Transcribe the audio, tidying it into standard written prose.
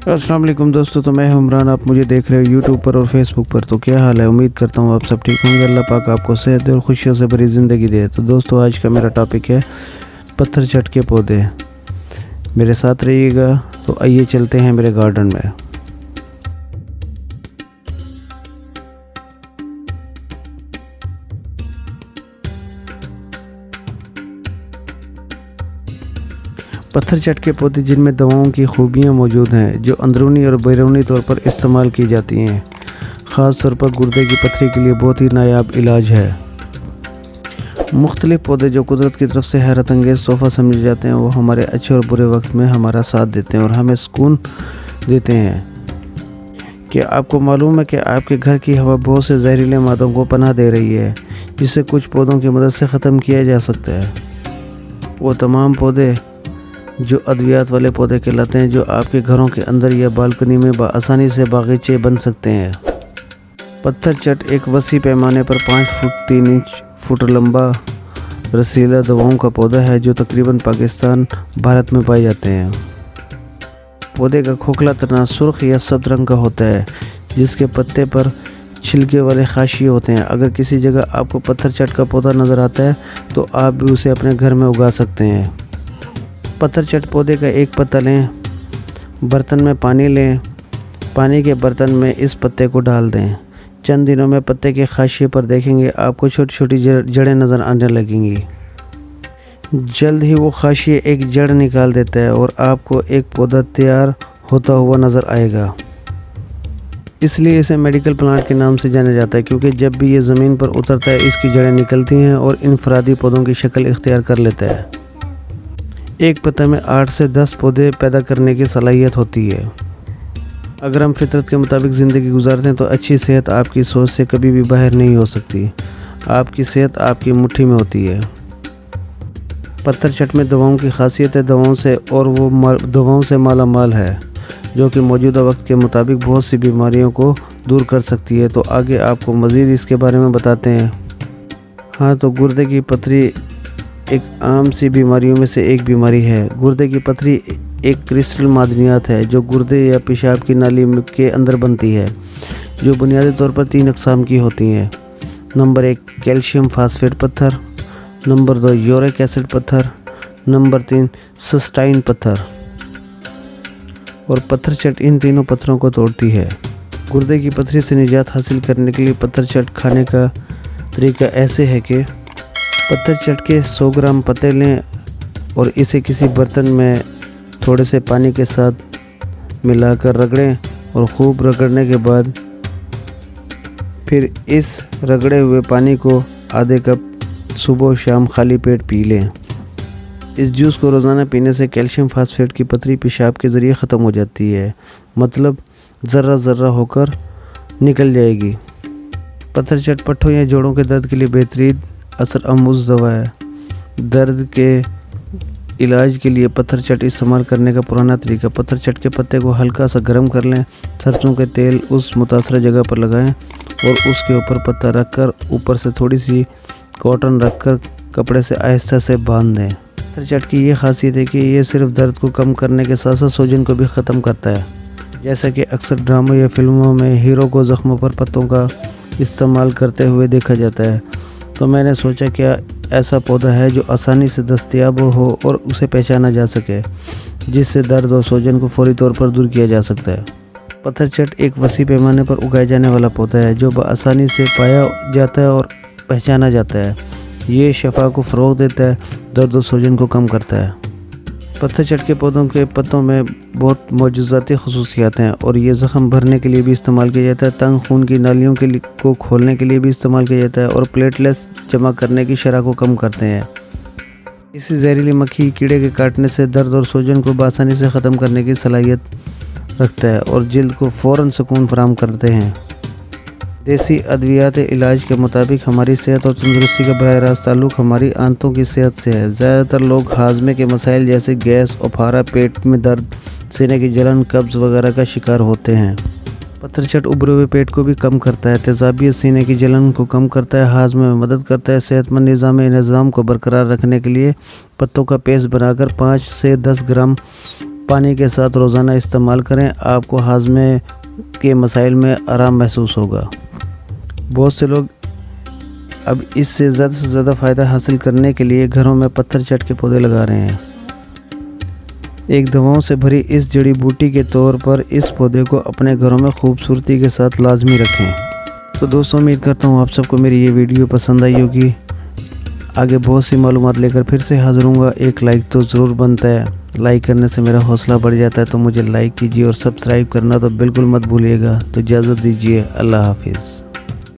अस्सलाम वालेकुम दोस्तों, तो मैं हूं इमरान। आप मुझे देख रहे हो यूट्यूब पर और फेसबुक पर। तो क्या हाल है? उम्मीद करता हूं आप सब ठीक होंगे। अल्लाह पाक आपको सेहत और खुशियों से भरी ज़िंदगी दे। तो दोस्तों, आज का मेरा टॉपिक है पत्थर चट के पौधे। मेरे साथ रहिएगा। तो आइए चलते हैं मेरे गार्डन में। पत्थर चट के पौधे जिनमें दवाओं की खूबियाँ मौजूद हैं, जो अंदरूनी और बैरूनी तौर पर इस्तेमाल की जाती हैं। ख़ास तौर पर गुर्दे की पथरी के लिए बहुत ही नायाब इलाज है। मुख्तलिफ़ पौधे जो कुदरत की तरफ से हैरत अंगेज़ तोहफ़ा समझे जाते हैं, वो हमारे अच्छे और बुरे वक्त में हमारा साथ देते हैं और हमें सुकून देते हैं। क्या आपको मालूम है कि आपके घर की हवा बहुत से जहरीले मादों को पनाह दे रही है, जिसे कुछ पौधों की मदद से ख़त्म किया जा सकता है। वो तमाम पौधे जो अद्वियात वाले पौधे कहलाते हैं, जो आपके घरों के अंदर या बालकनी में आसानी से बागीचे बन सकते हैं। पत्थर चट एक वसी पैमाने पर 5 फुट 3 फुट लंबा रसीला दवाओं का पौधा है, जो तकरीबन पाकिस्तान भारत में पाए जाते हैं। पौधे का खोखला तना सुर्ख या सब्ज़ रंग का होता है, जिसके पत्ते पर छिलके वाले खाशिए होते हैं। अगर किसी जगह आपको पत्थर चट का पौधा नज़र आता है, तो आप भी उसे अपने घर में उगा सकते हैं। पत्थर चट पौधे का एक पत्ता लें, बर्तन में पानी लें, पानी के बर्तन में इस पत्ते को डाल दें। चंद दिनों में पत्ते के खाशिए पर देखेंगे आपको छोटी छोटी जड़ें नज़र आने लगेंगी। जल्द ही वो खाशिए एक जड़ निकाल देता है और आपको एक पौधा तैयार होता हुआ नज़र आएगा। इसलिए इसे मेडिकल प्लांट के नाम से जाना जाता है, क्योंकि जब भी ये ज़मीन पर उतरता है, इसकी जड़ें निकलती हैं और इनफरादी पौधों की शक्ल इख्तियार कर लेता है। एक पत्ते में 8 से 10 पौधे पैदा करने की सलाहियत होती है। अगर हम फितरत के मुताबिक ज़िंदगी गुजारते हैं, तो अच्छी सेहत आपकी सोच से कभी भी बाहर नहीं हो सकती। आपकी सेहत आपकी मुट्ठी में होती है। पत्थर चट में दवाओं की खासियत है दवाओं से, और वो दवाओं से माला माल है, जो कि मौजूदा वक्त के मुताबिक बहुत सी बीमारियों को दूर कर सकती है। तो आगे आपको मज़ीद इसके बारे में बताते हैं। हाँ, तो गुर्दे की पथरी एक आम सी बीमारियों में से एक बीमारी है। गुर्दे की पथरी एक क्रिस्टल मादनियात है, जो गुर्दे या पेशाब की नाली के अंदर बनती है, जो बुनियादी तौर पर 3 अक़साम की होती हैं। नंबर 1 कैल्शियम फास्फेट पत्थर, नंबर 2 यूरिक एसिड पत्थर, नंबर 3 सिस्टाइन पत्थर। और पत्थर चट इन तीनों पत्थरों को तोड़ती है। गुर्दे की पथरी से निजात हासिल करने के लिए पत्थर चट खाने का तरीका ऐसे है कि पत्थर चट के 100 ग्राम पत्ते लें और इसे किसी बर्तन में थोड़े से पानी के साथ मिलाकर रगड़ें, और खूब रगड़ने के बाद फिर इस रगड़े हुए पानी को आधे कप सुबह शाम खाली पेट पी लें। इस जूस को रोज़ाना पीने से कैल्शियम फास्फेट की पथरी पेशाब के ज़रिए ख़त्म हो जाती है, मतलब ज़र्रा ज़र्रा होकर निकल जाएगी। पत्थर चट पट्ठों या जोड़ों के दर्द के लिए बेहतरीन असर आमूज़ दवा है। दर्द के इलाज के लिए पत्थर चट इस्तेमाल करने का पुराना तरीका: पत्थर चट के पत्ते को हल्का सा गर्म कर लें, सरसों के तेल उस मुतासरा जगह पर लगाएं और उसके ऊपर पत्ता रखकर ऊपर से थोड़ी सी कॉटन रखकर कपड़े से आहिस्ता से बांध दें। पत्थर चट की ये खासियत है कि ये सिर्फ दर्द को कम करने के साथ साथ सूजन को भी ख़त्म करता है। जैसा कि अक्सर ड्रामों या फिल्मों में हीरो को ज़ख्मों पर पत्तों का इस्तेमाल करते हुए देखा जाता है, तो मैंने सोचा क्या ऐसा पौधा है जो आसानी से दस्तयाब हो और उसे पहचाना जा सके, जिससे दर्द और सूजन को फौरी तौर पर दूर किया जा सकता है। पत्थर चट एक वसी पैमाने पर उगाए जाने वाला पौधा है, जो आसानी से पाया जाता है और पहचाना जाता है। ये शफा को फ़रोग़ देता है, दर्द और सूजन को कम करता है। पत्थर चट के पौधों के पत्तों में बहुत मौजूदाती खसूसियात हैं, और ये ज़ख़म भरने के लिए भी इस्तेमाल किया जाता है, तंग खून की नालियों को खोलने के लिए भी इस्तेमाल किया जाता है, और प्लेटलेट्स जमा करने की शरह को कम करते हैं। इसी जहरीली मक्खी कीड़े के काटने से दर्द और सूजन को आसानी से ख़त्म करने की सलाहियत रखता है और जिल्द को फ़ौरन सुकून फराहम करते हैं। देसी अद्वियात इलाज के मुताबिक हमारी सेहत और तंदुरुस्ती का बराह रास्त ताल्लुक़ हमारी आंतों की सेहत से है। ज़्यादातर लोग हाजमे के मसाइल जैसे गैस, उफारा, पेट में दर्द, सीने की जलन, कब्ज़ वगैरह का शिकार होते हैं। पत्थर चट उभरे हुए पेट को भी कम करता है, तेज़ाबियत, सीने की जलन को कम करता है, हाजमे में मदद करता है। सेहतमंद निज़ाम को बरकरार रखने के लिए पत्तों का पेस्ट बनाकर 5 से 10 ग्राम پانی کے ساتھ روزانہ استعمال کریں، آپ کو ہاضمے کے مسائل میں آرام محسوس ہوگا۔ بہت سے لوگ اب اس سے زیادہ فائدہ حاصل کرنے کے لیے گھروں میں پتھر چٹ کے پودے لگا رہے ہیں۔ ایک دواؤں سے بھری اس جڑی بوٹی کے طور پر اس پودے کو اپنے گھروں میں خوبصورتی کے ساتھ لازمی رکھیں۔ تو دوستوں، امید کرتا ہوں آپ سب کو میری یہ ویڈیو پسند آئی ہوگی۔ آگے بہت سی معلومات لے کر پھر سے حاضر ہوں گا۔ ایک لائک تو ضرور بنتا ہے، لائک کرنے سے میرا حوصلہ بڑھ جاتا ہے، تو مجھے لائک کیجیے اور سبسکرائب کرنا تو بالکل مت بھولیے گا۔ تو اجازت دیجیے، اللہ حافظ۔